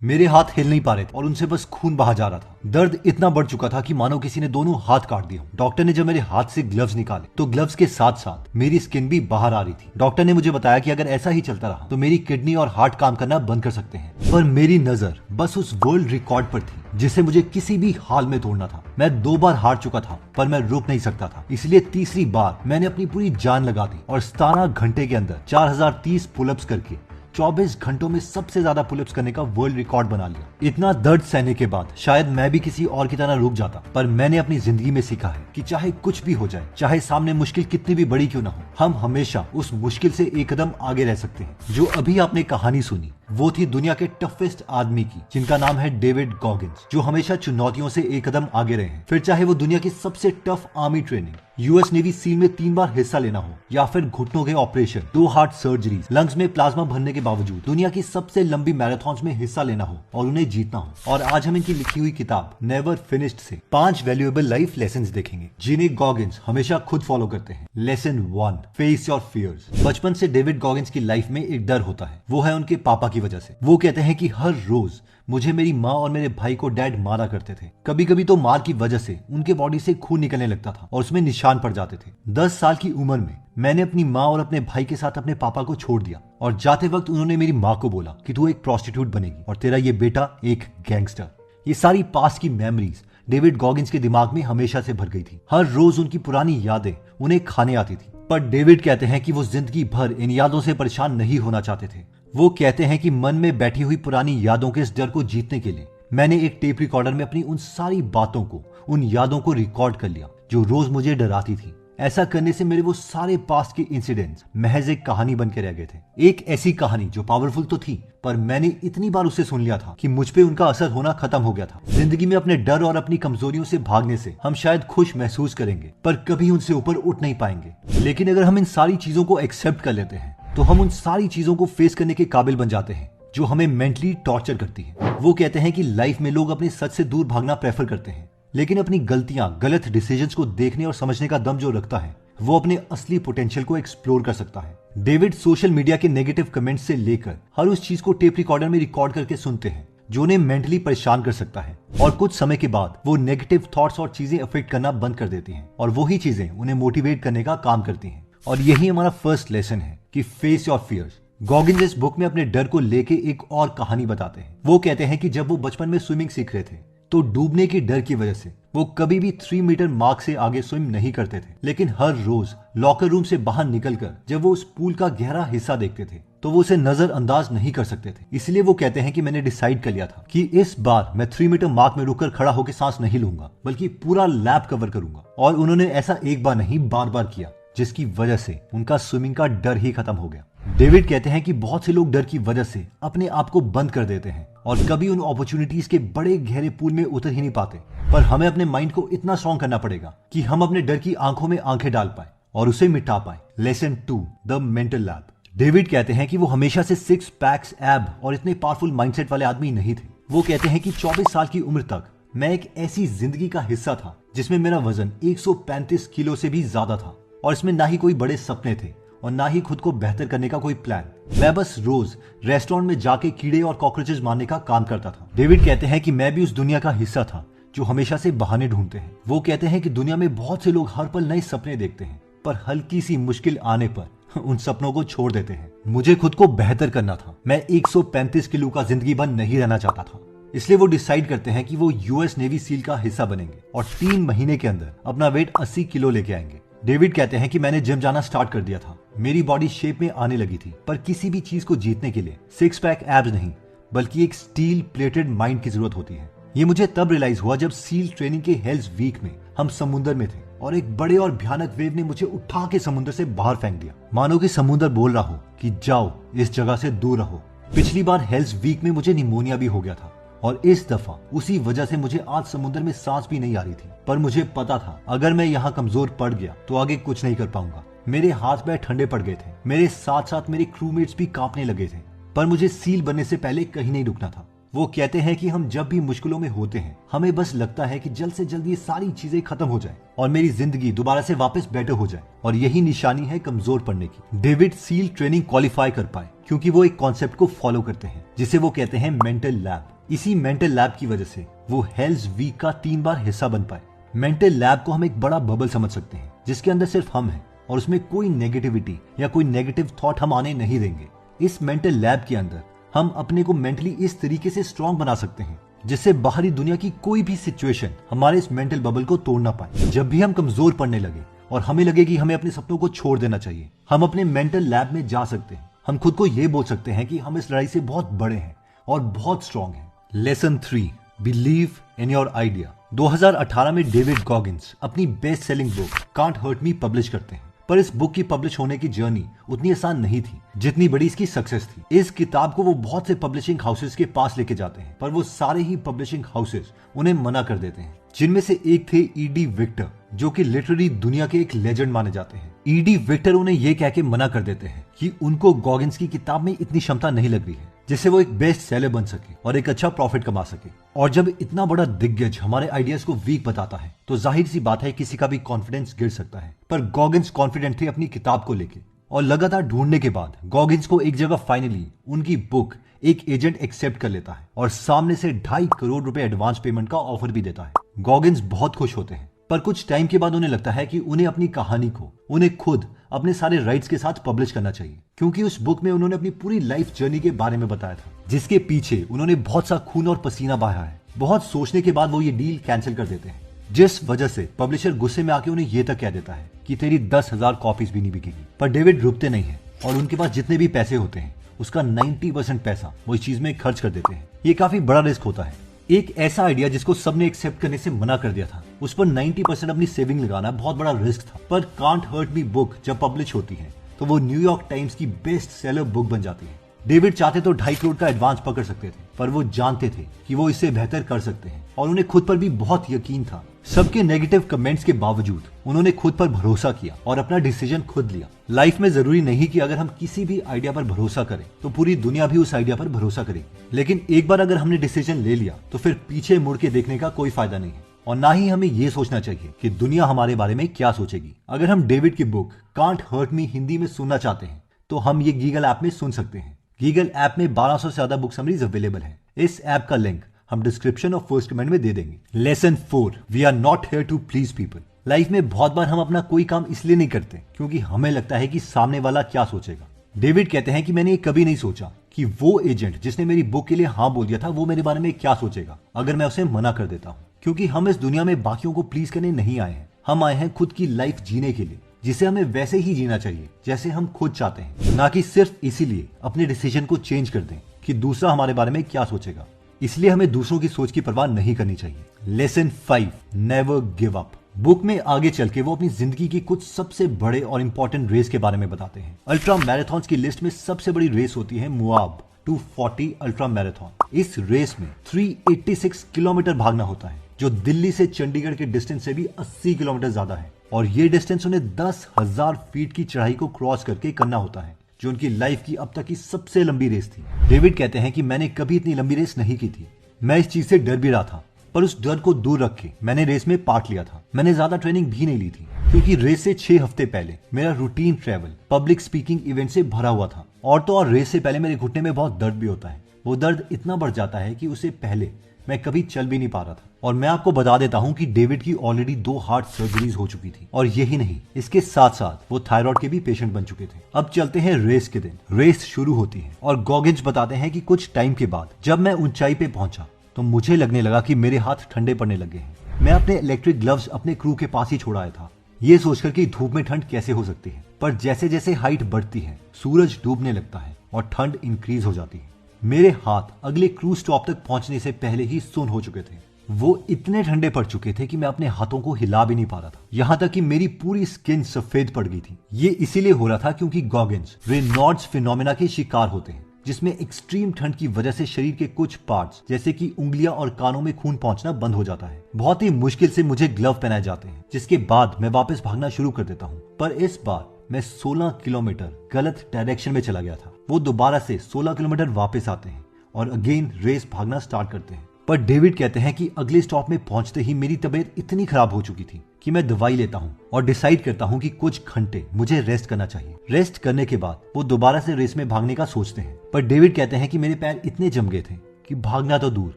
मेरे हाथ हिल नहीं पा रहे थे और उनसे बस खून बहा जा रहा था। दर्द इतना बढ़ चुका था कि मानो किसी ने दोनों हाथ काट दिए। डॉक्टर ने जब मेरे हाथ से ग्लव्स निकाले तो ग्लव्स के साथ साथ मेरी स्किन भी बाहर आ रही थी। डॉक्टर ने मुझे बताया कि अगर ऐसा ही चलता रहा तो मेरी किडनी और हार्ट काम करना बंद कर सकते हैं। पर मेरी नजर बस उस वर्ल्ड रिकॉर्ड पर थी जिसे मुझे किसी भी हाल में तोड़ना था। मैं 2 बार हार चुका था पर मैं रुक नहीं सकता था, इसलिए तीसरी बार मैंने अपनी पूरी जान लगा दी और 17 घंटे के अंदर 4030 पुलअप्स करके 24 घंटों में सबसे ज्यादा पुलअप्स करने का वर्ल्ड रिकॉर्ड बना लिया। इतना दर्द सहने के बाद शायद मैं भी किसी और की तरह रुक जाता, पर मैंने अपनी जिंदगी में सीखा है कि चाहे कुछ भी हो जाए, चाहे सामने मुश्किल कितनी भी बड़ी क्यों ना हो, हम हमेशा उस मुश्किल से एक कदम आगे रह सकते हैं। जो अभी आपने कहानी सुनी वो थी दुनिया के टफेस्ट आदमी की, जिनका नाम है डेविड गॉगिंस, जो हमेशा चुनौतियों से एक कदम आगे रहे हैं। फिर चाहे वो दुनिया की सबसे tough army training, US navy seal में 3 बार हिस्सा लेना हो, या फिर घुटनों के ऑपरेशन, 2 हार्ट सर्जरीज, लंग्स में प्लाज्मा भरने के बावजूद दुनिया की सबसे लंबी मैराथन में हिस्सा लेना हो और उन्हें जीतना हो। और आज हम इनकी लिखी हुई किताब नेवर फिनिश्ड से 5 वैल्यूएबल लाइफ लेसन देखेंगे जिन्हें गॉगिंस हमेशा खुद फॉलो करते हैं। Lesson 1, face your fears. बचपन से डेविड गॉगिंस की लाइफ में एक डर होता है, वो है उनके पापा की वजह से। वो कहते हैं कि हर रोज मुझे मेरी माँ और मेरे भाई को डैड मारा करते थे। कभी कभी तो मार की वजह से उनके बॉडी से खून निकलने लगता था और उसमें निशान पड़ जाते थे। 10 साल की उम्र में मैंने अपनी माँ और अपने भाई के साथ अपने पापा को छोड़ दिया और जाते वक्त उन्होंने मेरी माँ को बोला कि तू एक प्रोस्टिट्यूट बनेगी और तेरा ये बेटा एक गैंगस्टर। ये सारी पास्ट की मेमोरीज डेविड गॉगिंस के दिमाग में हमेशा से भर गई थी। हर रोज उनकी पुरानी यादें उन्हें खाने आती थी। पर डेविड कहते हैं कि वो जिंदगी भर इन यादों से परेशान नहीं होना चाहते थे। वो कहते हैं कि मन में बैठी हुई पुरानी यादों के इस डर को जीतने के लिए मैंने एक टेप रिकॉर्डर में अपनी उन सारी बातों को, उन यादों को रिकॉर्ड कर लिया जो रोज मुझे डराती थी। ऐसा करने से मेरे वो सारे पास्ट के इंसिडेंट्स महज एक कहानी बन के रह गए थे। एक ऐसी कहानी जो पावरफुल तो थी, पर मैंने इतनी बार उसे सुन लिया था कि मुझ पे उनका असर होना खत्म हो गया था। जिंदगी में अपने डर और अपनी कमजोरियों से भागने से हम शायद खुश महसूस करेंगे, पर कभी उनसे ऊपर उठ नहीं पाएंगे। लेकिन अगर हम इन सारी चीजों को एक्सेप्ट कर लेते हैं तो हम उन सारी चीजों को फेस करने के काबिल बन जाते हैं जो हमें मेंटली टॉर्चर करती है। वो कहते हैं कि लाइफ में लोग अपने सच से दूर भागना प्रेफर करते हैं, लेकिन अपनी गलतियां, गलत डिसीजंस को देखने और समझने का दम जो रखता है वो अपने असली पोटेंशियल को एक्सप्लोर कर सकता है। डेविड सोशल मीडिया के नेगेटिव कमेंट्स से लेकर हर उस चीज को टेप रिकॉर्डर में रिकॉर्ड करके सुनते हैं जो उन्हें मेंटली परेशान कर सकता है, और कुछ समय के बाद वो नेगेटिव थॉट्स और चीजें अफेक्ट करना बंद कर देती हैं और वही चीजें उन्हें मोटिवेट करने का काम करती हैं। और यही हमारा फर्स्ट लेसन है कि फेस योर फियर्स। गॉगिंस इस बुक में अपने डर को लेके एक और कहानी बताते हैं। वो कहते हैं कि जब वो बचपन में स्विमिंग सीख रहे थे तो डूबने के डर की वजह से वो कभी भी 3 मीटर मार्क से आगे स्विम नहीं करते थे। लेकिन हर रोज लॉकर रूम से बाहर निकलकर जब वो उस पूल का गहरा हिस्सा देखते थे तो वो उसे नजरअंदाज नहीं कर सकते थे। इसलिए वो कहते हैं कि मैंने डिसाइड कर लिया था कि इस बार मैं 3 मीटर मार्क में रुककर खड़ा होकर सांस नहीं लूंगा, बल्कि पूरा लैप कवर करूंगा। और उन्होंने ऐसा एक बार नहीं, बार बार किया, जिसकी वजह से उनका स्विमिंग का डर ही खत्म हो गया। डेविड कहते हैं कि बहुत से लोग डर की वजह से अपने आप को बंद कर देते हैं और कभी उन अपॉर्चुनिटीज के बड़े गहरे पूल में उतर ही नहीं पाते। पर हमें अपने माइंड को इतना स्ट्रॉन्ग करना पड़ेगा कि हम अपने डर की आंखों में आंखें डाल पाए और उसे मिटा पाए। Lesson 2, the mental lab. David कहते हैं कि वो हमेशा से 6 पैक्स, एब और इतने पावरफुल माइंडसेट वाले आदमी नहीं थे। वो कहते हैं कि 24 साल की उम्र तक मैं एक ऐसी जिंदगी का हिस्सा था जिसमें मेरा वजन 135 किलो से भी ज्यादा था और इसमें ना ही कोई बड़े सपने थे और ना ही खुद को बेहतर करने का कोई प्लान। मैं बस रोज रेस्टोरेंट में जाके कीड़े और कॉकरोचेस मारने का काम करता था। डेविड कहते हैं कि मैं भी उस दुनिया का हिस्सा था जो हमेशा से बहाने ढूंढते हैं। वो कहते हैं कि दुनिया में बहुत से लोग हर पल नए सपने देखते हैं, पर हल्की सी मुश्किल आने पर उन सपनों को छोड़ देते हैं। मुझे खुद को बेहतर करना था। मैं 135 किलो का जिंदगी भर नहीं रहना चाहता था। इसलिए वो डिसाइड करते हैं कि वो यूएस नेवी सील का हिस्सा बनेंगे और 3 महीने के अंदर अपना वेट 80 किलो लेके आएंगे। डेविड कहते हैं कि मैंने जिम जाना स्टार्ट कर दिया था। मेरी बॉडी शेप में आने लगी थी, पर किसी भी चीज को जीतने के लिए 6 पैक एब्स नहीं, बल्कि एक स्टील प्लेटेड माइंड की जरूरत होती है। ये मुझे तब रियलाइज हुआ जब सील ट्रेनिंग के हेल्स वीक में हम समुद्र में थे और एक बड़े और भयानक वेव ने मुझे उठा के समुद्र से बाहर फेंक दिया, मानो कि समुद्र बोल रहा हो कि जाओ, इस जगह से दूर रहो। पिछली बार हेल्स वीक में मुझे निमोनिया भी हो गया था और इस दफा उसी वजह से मुझे आज समुद्र में सांस भी नहीं आ रही थी। पर मुझे पता था अगर मैं यहाँ कमजोर पड़ गया तो आगे कुछ नहीं कर पाऊंगा। मेरे हाथ पैर ठंडे पड़ गए थे, मेरे साथ साथ मेरे क्रूमेट्स भी कांपने लगे थे। पर मुझे सील बनने से पहले कहीं नहीं रुकना था। वो कहते हैं कि हम जब भी मुश्किलों में होते हैं हमें बस लगता है कि जल्द से जल्द ये सारी चीजें खत्म हो जाए और मेरी जिंदगी दोबारा से वापस बेटर हो जाए, और यही निशानी है कमजोर पड़ने की। डेविड सील ट्रेनिंग क्वालिफाई कर पाए क्योंकि वो एक कॉन्सेप्ट को फॉलो करते हैं जिसे वो कहते हैं मेंटल लैब। इसी मेंटल लैब की वजह से वो हेल्स वीक का 3 बार हिस्सा बन पाए। मेंटल लैब को हम एक बड़ा बबल समझ सकते हैं जिसके अंदर सिर्फ हम हैं और उसमें कोई नेगेटिविटी या कोई नेगेटिव थॉट हम आने नहीं देंगे। इस मेंटल लैब के अंदर हम अपने को मेंटली इस तरीके से स्ट्रांग बना सकते हैं जिससे बाहरी दुनिया की कोई भी सिचुएशन हमारे इस मेंटल बबल को तोड़ ना पाए। जब भी हम कमजोर पड़ने लगे और हमें लगे कि हमें अपने सपनों को छोड़ देना चाहिए, हम अपने मेंटल लैब में जा सकते हैं। हम खुद को ये बोल सकते हैं कि हम इस लड़ाई से बहुत बड़े हैं और बहुत स्ट्रांग हैं। Lesson 3, believe in your idea. 2018 में डेविड गॉगिंस अपनी best selling book can't hurt me publish करते हैं, पर इस बुक की पब्लिश होने की जर्नी उतनी आसान नहीं थी जितनी बड़ी इसकी सक्सेस थी। इस किताब को वो बहुत से पब्लिशिंग हाउसेस के पास लेके जाते हैं, पर वो सारे ही पब्लिशिंग हाउसेस उन्हें मना कर देते हैं, जिनमें से एक थे ईडी विक्टर, जो कि लिटरेरी दुनिया के एक लेजेंड माने जाते हैं। ईडी विक्टर उन्हें ये कह के मना कर देते हैं कि उनको गॉगिंस की किताब में इतनी क्षमता नहीं लग रही है जिससे वो एक बेस्ट सेलर बन सके और एक अच्छा प्रॉफिट कमा सके। और जब इतना बड़ा दिग्गज हमारे आइडियाज को वीक बताता है तो जाहिर सी बात है किसी का भी कॉन्फिडेंस गिर सकता है। पर गॉगिंस कॉन्फिडेंट थे अपनी किताब को लेके और लगातार ढूंढने के बाद गॉगिंस को एक जगह फाइनली उनकी बुक एक एजेंट एक्सेप्ट कर लेता है और सामने से 2.5 करोड़ रुपए एडवांस पेमेंट का ऑफर भी देता है। गॉगिंस बहुत खुश होते हैं, पर कुछ टाइम के बाद उन्हें लगता है कि उन्हें अपनी कहानी को उन्हें खुद अपने सारे राइट्स के साथ पब्लिश करना चाहिए, क्योंकि उस बुक में उन्होंने अपनी पूरी लाइफ जर्नी के बारे में बताया था जिसके पीछे उन्होंने बहुत सा खून और पसीना बहाया है। बहुत सोचने के बाद वो ये डील कैंसिल कर देते हैं, जिस वजह से पब्लिशर गुस्से में आके उन्हें ये तक कह देता है कि तेरी 10,000 कॉपीज भी नहीं बिकेगी। पर डेविड रुकते नहीं है और उनके पास जितने भी पैसे होते हैं उसका 90% पैसा वो इस चीज में खर्च कर देते हैं। ये काफी बड़ा रिस्क होता है। एक ऐसा आइडिया जिसको सबने एक्सेप्ट करने से मना कर दिया था, उस पर 90% अपनी सेविंग लगाना बहुत बड़ा रिस्क था। पर कांट हर्ट मी बुक जब पब्लिश होती है तो वो न्यूयॉर्क टाइम्स की बेस्ट सेलर बुक बन जाती है। डेविड चाहते तो 2.5 करोड़ का एडवांस पकड़ सकते थे, पर वो जानते थे कि वो इससे बेहतर कर सकते हैं और उन्हें खुद पर भी बहुत यकीन था। सबके नेगेटिव कमेंट्स के बावजूद उन्होंने खुद पर भरोसा किया और अपना डिसीजन खुद लिया। लाइफ में जरूरी नहीं कि अगर हम किसी भी आइडिया पर भरोसा करें तो पूरी दुनिया भी उस आइडिया पर भरोसा करेगी, लेकिन एक बार अगर हमने डिसीजन ले लिया तो फिर पीछे मुड़ के देखने का कोई फायदा नहीं है। और ना ही हमें ये सोचना चाहिए कि दुनिया हमारे बारे में क्या सोचेगी। अगर हम डेविड की book can't hurt me Hindi में सुनना चाहते हैं तो हम ये गीगल ऐप में सुन सकते हैं। गीगल ऐप में 1200 से ज्यादा बुक समरीज अवेलेबल है। इस ऐप का लिंक हम डिस्क्रिप्शन और फर्स्ट कमेंट में दे देंगे। Lesson 4, we are not here to please people. Life में बहुत बार हम अपना कोई काम इसलिए नहीं करते क्योंकि हमें लगता है कि सामने वाला क्या सोचेगा। डेविड कहते हैं कि मैंने कभी नहीं सोचा कि वो एजेंट जिसने मेरी बुक के लिए हाँ बोल दिया था वो मेरे बारे में क्या सोचेगा अगर मैं उसे मना कर देता हूँ। क्योंकि हम इस दुनिया में बाकियों को प्लीज करने नहीं आए हैं, हम आए हैं खुद की लाइफ जीने के लिए, जिसे हमें वैसे ही जीना चाहिए जैसे हम खुद चाहते हैं, ना कि सिर्फ इसीलिए अपने डिसीजन को चेंज कर दें कि दूसरा हमारे बारे में क्या सोचेगा। इसलिए हमें दूसरों की सोच की परवाह नहीं करनी चाहिए। Lesson 5, never give up. Book में आगे चल के वो अपनी जिंदगी की कुछ सबसे बड़े और इंपॉर्टेंट रेस के बारे में बताते हैं। अल्ट्रा मैराथन की लिस्ट में सबसे बड़ी रेस होती है मोआब 240 अल्ट्रा मैराथन। इस रेस में 386 किलोमीटर भागना होता है, जो दिल्ली से चंडीगढ़ के डिस्टेंस से भी 80 किलोमीटर ज्यादा है। और ये डिस्टेंस उन्हें 10,000 फीट की चढ़ाई को क्रॉस करके करना होता है, जो उनकी लाइफ की अब तक की सबसे लंबी रेस थी। डेविड कहते हैं कि मैंने कभी इतनी लंबी रेस नहीं की थी। मैं इस चीज से डर भी रहा था, पर उस डर को दूर रख के मैंने रेस में पार्ट लिया था। मैंने ज्यादा ट्रेनिंग भी नहीं ली थी क्योंकि रेस से 6 हफ्ते पहले मेरा routine travel public speaking event से भरा हुआ था। और तो और रेस से पहले मेरे घुटने में बहुत दर्द भी होता है। वो दर्द इतना बढ़ जाता है कि उससे पहले मैं कभी चल भी नहीं पा रहा था। और मैं आपको बता देता हूं कि डेविड की ऑलरेडी 2 हार्ट सर्जरीज हो चुकी थी। और यही नहीं, इसके साथ साथ वो थायराइड के भी पेशेंट बन चुके थे। अब चलते हैं रेस के दिन। रेस शुरू होती है और गॉगिंस बताते हैं कि कुछ टाइम के बाद जब मैं ऊंचाई पे पहुंचा तो मुझे लगने लगा कि मेरे हाथ ठंडे पड़ने लगे हैं। मैं अपने इलेक्ट्रिक ग्लव्स अपने क्रू के पास ही छोड़ आया था, ये सोचकर कि धूप में ठंड कैसे हो सकती है। पर जैसे जैसे हाइट बढ़ती है सूरज डूबने लगता है और ठंड इंक्रीज हो जाती है। मेरे हाथ अगले क्रू स्टॉप तक पहुंचने से पहले ही सुन्न हो चुके थे। वो इतने ठंडे पड़ चुके थे कि मैं अपने हाथों को हिला भी नहीं पा रहा था। यहाँ तक कि मेरी पूरी स्किन सफेद पड़ गई थी। ये इसीलिए हो रहा था क्योंकि गॉगिंस रेनॉल्ड्स फिनोमेना के शिकार होते हैं, जिसमें एक्सट्रीम ठंड की वजह से शरीर के कुछ पार्ट्स जैसे कि उंगलियां और कानों में खून पहुंचना बंद हो जाता है। बहुत ही मुश्किल से मुझे ग्लव पहनाए जाते हैं, जिसके बाद मैं वापस भागना शुरू कर देता हूँ। पर इस बार मैं 16 किलोमीटर गलत डायरेक्शन में चला गया था। वो दोबारा से 16 किलोमीटर वापस आते हैं और अगेन रेस भागना स्टार्ट करते हैं। पर डेविड कहते हैं कि अगले स्टॉप में पहुंचते ही मेरी तबीयत इतनी खराब हो चुकी थी कि मैं दवाई लेता हूं और डिसाइड करता हूं कि कुछ घंटे मुझे रेस्ट करना चाहिए। रेस्ट करने के बाद वो दोबारा से रेस में भागने का सोचते हैं, पर डेविड कहते हैं कि मेरे पैर इतने जम गए थे कि भागना तो दूर,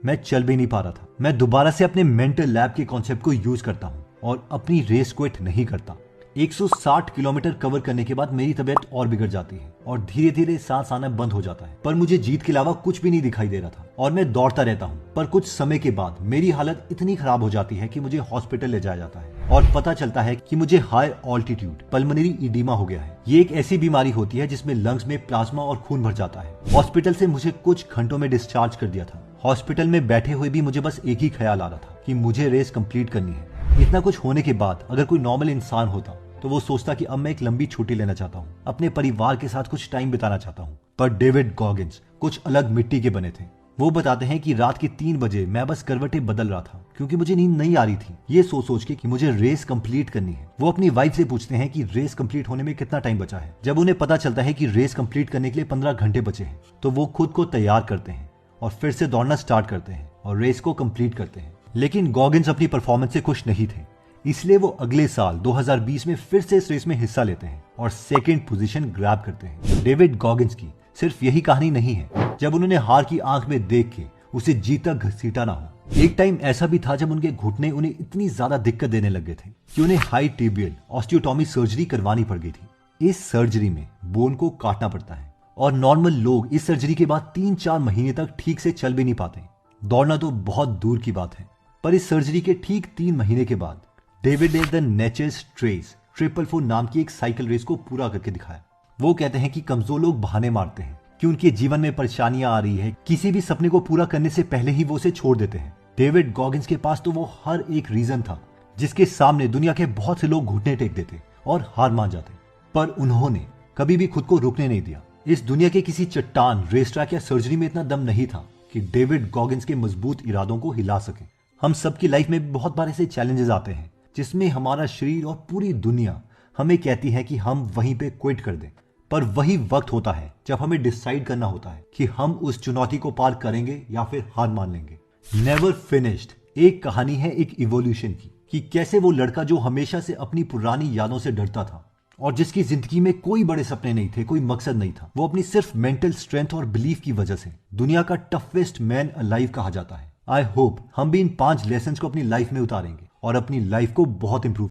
मैं चल भी नहीं पा रहा था। मैं दोबारा से अपने मेंटल लैब के कॉन्सेप्ट को यूज करता हूँ और अपनी रेस क्विट नहीं करता। 160 किलोमीटर कवर करने के बाद मेरी तबीयत और बिगड़ जाती है और धीरे धीरे सांस आना बंद हो जाता है। पर मुझे जीत के अलावा कुछ भी नहीं दिखाई दे रहा था और मैं दौड़ता रहता हूँ। पर कुछ समय के बाद मेरी हालत इतनी खराब हो जाती है कि मुझे हॉस्पिटल ले जाया जाता है और पता चलता है कि मुझे हाई ऑल्टीट्यूड पल्मोनरी इडीमा हो गया है। ये एक ऐसी बीमारी होती है जिसमें लंग्स में प्लाज्मा और खून भर जाता है। हॉस्पिटल से मुझे कुछ घंटों में डिस्चार्ज कर दिया था। हॉस्पिटल में बैठे हुए भी मुझे बस एक ही ख्याल आ रहा था कि मुझे रेस कंप्लीट करनी है। इतना कुछ होने के बाद अगर कोई नॉर्मल इंसान होता तो वो सोचता कि अब मैं एक लंबी छुट्टी लेना चाहता हूँ, अपने परिवार के साथ कुछ टाइम बिताना चाहता हूँ। पर डेविड गॉगिंस कुछ अलग मिट्टी के बने थे। वो बताते हैं कि रात के 3 बजे मैं बस करवटें बदल रहा था क्योंकि मुझे नींद नहीं आ रही थी, ये सोच के कि मुझे रेस कंप्लीट करनी है। वो अपनी वाइफ से पूछते हैं कि रेस कंप्लीट होने में कितना टाइम बचा है। जब उन्हें पता चलता है कि रेस कंप्लीट करने के लिए 15 घंटे बचे हैं तो वो खुद को तैयार करते हैं और फिर से दौड़ना स्टार्ट करते हैं और रेस को कंप्लीट करते हैं। लेकिन गॉगिंस अपनी परफॉर्मेंस से खुश नहीं थे, इसलिए वो अगले साल 2020 में फिर से इस रेस में हिस्सा लेते हैं और सेकंड पोजीशन ग्रैब करते हैं। डेविड गॉगिंस की सिर्फ यही कहानी नहीं है। जब उन्होंने हार की आंख में देख के उसे जीत तक घसीटा ना हो। एक टाइम ऐसा भी था जब उनके घुटने उन्हें इतनी ज्यादा दिक्कत देने लगे थे कि उन्हें हाई टिबियल ऑस्टियोटॉमी सर्जरी करवानी पड़ गई थी। इस सर्जरी में बोन को काटना पड़ता है और नॉर्मल लोग इस सर्जरी के बाद 3-4 महीने तक ठीक से चल भी नहीं पाते। दौड़ना तो बहुत दूर की बात है। पर इस सर्जरी के ठीक 3 महीने के बाद डेविड ने द नेचर्स ट्रेस 444 नाम की एक साइकिल रेस को पूरा करके दिखाया। वो कहते हैं कि कमजोर लोग बहाने मारते हैं कि उनके जीवन में परेशानियां आ रही है, किसी भी सपने को पूरा करने से पहले ही वो उसे छोड़ देते हैं। डेविड गॉगिंस के पास तो वो हर एक रीजन था जिसके सामने दुनिया के बहुत से लोग घुटने टेक देते और हार मान जाते, पर उन्होंने कभी भी खुद को रुकने नहीं दिया। इस दुनिया के किसी चट्टान, रेस ट्रैक या सर्जरी में इतना दम नहीं था कि डेविड गॉगिंस के मजबूत इरादों को हिला सके। हम सबकी लाइफ में बहुत बार ऐसे चैलेंजेस आते हैं जिसमें हमारा शरीर और पूरी दुनिया हमें कहती है कि हम वहीं पे क्विट कर दें। पर वही वक्त होता है जब हमें डिसाइड करना होता है कि हम उस चुनौती को पार करेंगे या फिर हार मान लेंगे। नेवर फिनिश्ड एक कहानी है एक इवोल्यूशन की, कि कैसे वो लड़का जो हमेशा से अपनी पुरानी यादों से डरता था और जिसकी जिंदगी में कोई बड़े सपने नहीं थे, कोई मकसद नहीं था, वो अपनी सिर्फ मेंटल स्ट्रेंथ और बिलीफ की वजह से दुनिया का टफेस्ट मैन अलाइव कहा जाता है। आई होप हम भी इन 5 लेसन्स को अपनी लाइफ में उतारेंगे और अपनी लाइफ को बहुत इंप्रूव